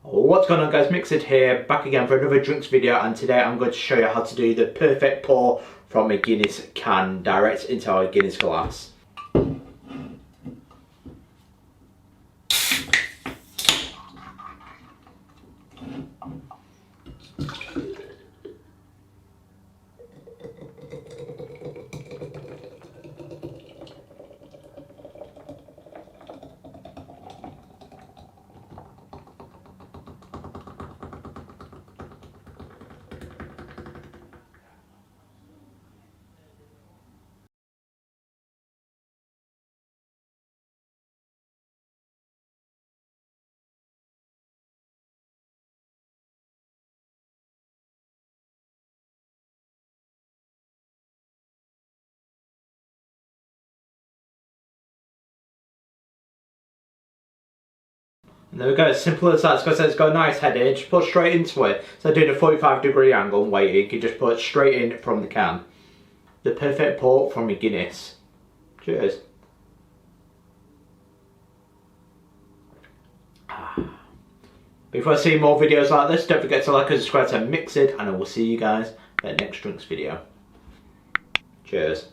What's going on guys, MixedSid here, back again for another drinks video, and today I'm going to show you how to do the perfect pour from a Guinness can direct into our Guinness glass. And there we go, it's simple as that. It's got a nice head in, just put straight into it. So doing a 45-degree angle and waiting, you can just put it straight in from the can. The perfect pour from a Guinness. Cheers. Before I see more videos like this, don't forget to like and subscribe to MixedSid, and I will see you guys in the next drinks video. Cheers.